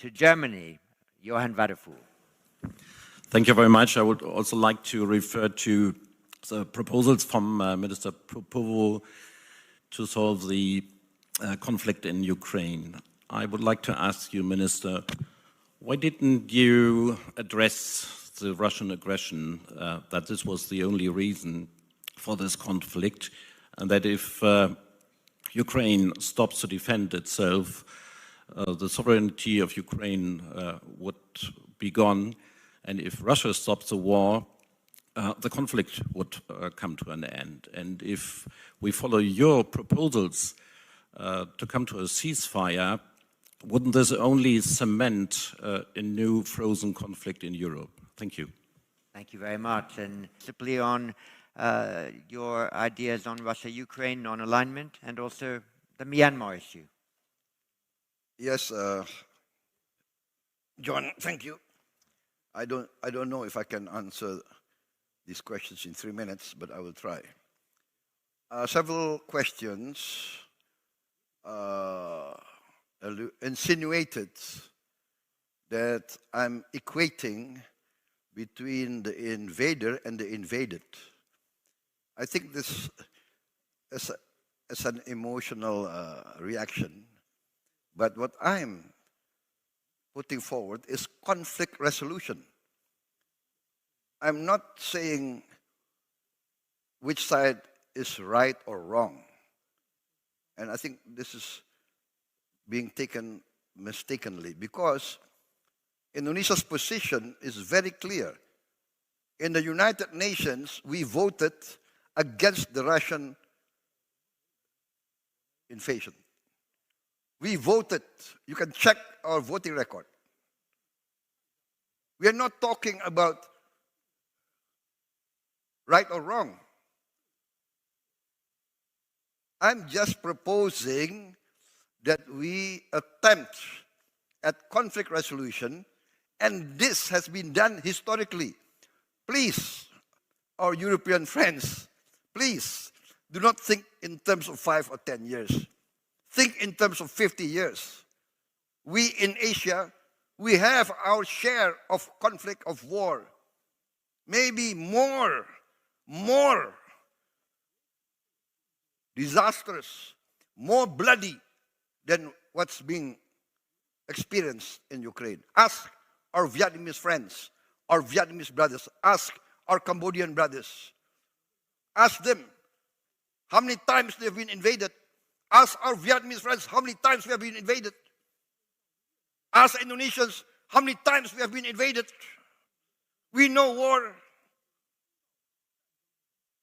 to Germany, Johann Wadefuhl. Thank you very much. I would also like to refer to the proposals from Minister Prabowo to solve the conflict in Ukraine. I would like to ask you, Minister, why didn't you address the Russian aggression, that this was the only reason for this conflict, and that if Ukraine stops to defend itself, the sovereignty of Ukraine would be gone, and if Russia stops the war, the conflict would come to an end. And if we follow your proposals to come to a ceasefire, wouldn't this only cement a new frozen conflict in Europe? Thank you. Thank you very much. And simply on your ideas on Russia-Ukraine non-alignment and also the Myanmar issue. Yes, John, thank you. I don't know if I can answer these questions in 3 minutes, but I will try. Several questions insinuated that I'm equating between the invader and the invaded. I think this is an emotional reaction, but what I'm putting forward is conflict resolution. I'm not saying which side is right or wrong. And I think this is being taken mistakenly because Indonesia's position is very clear. In the United Nations, we voted against the Russian invasion. We voted. You can check our voting record. We are not talking about right or wrong. I'm just proposing that we attempt at conflict resolution, and this has been done historically. Please, our European friends, please do not think in terms of 5 or 10 years. Think in terms of 50 years. We in Asia, we have our share of conflict, of war. Maybe more disastrous, more bloody than what's being experienced in Ukraine. Ask our Vietnamese friends, our Vietnamese brothers. Ask our Cambodian brothers. Ask them how many times they've been invaded. Ask our Vietnamese friends how many times we have been invaded. Ask Indonesians how many times we have been invaded. We know war.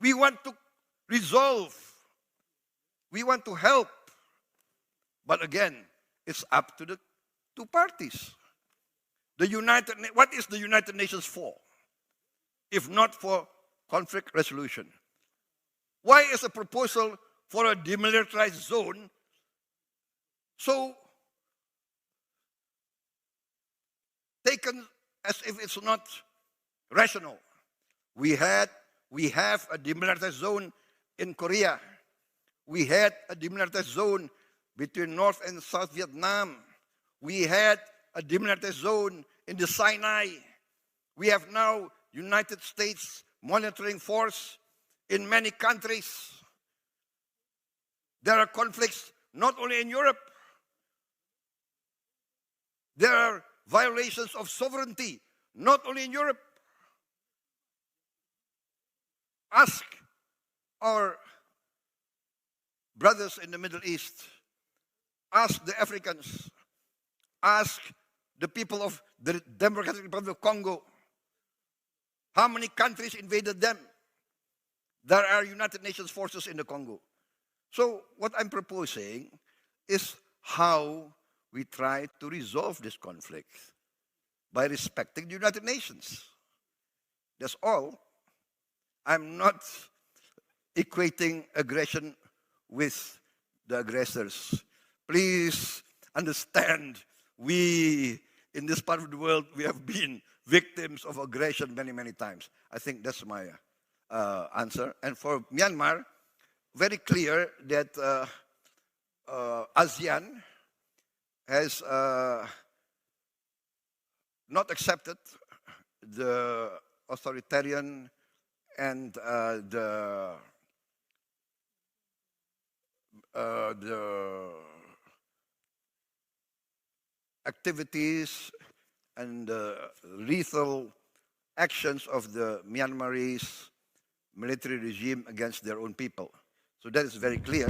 We want to resolve. We want to help. But again, it's up to the two parties. What is the United Nations for? If not for conflict resolution? Why is a proposal for a demilitarized zone so taken as if it's not rational? We have a demilitarized zone in Korea. We had a demilitarized zone between North and South Vietnam. We had a demilitarized zone in the Sinai. We have now United States monitoring force in many countries. There are conflicts not only in Europe. There are violations of sovereignty not only in Europe. Ask our brothers in the Middle East. Ask the Africans. Ask the people of the Democratic Republic of Congo. How many countries invaded them? There are United Nations forces in the Congo. So what I'm proposing is how we try to resolve this conflict by respecting the United Nations. That's all. I'm not equating aggression with the aggressors. Please understand, we, in this part of the world, we have been victims of aggression many, many times. I think that's my answer. And for Myanmar, very clear that ASEAN has not accepted the authoritarian and the activities and the lethal actions of the Myanmarese military regime against their own people. So that is very clear.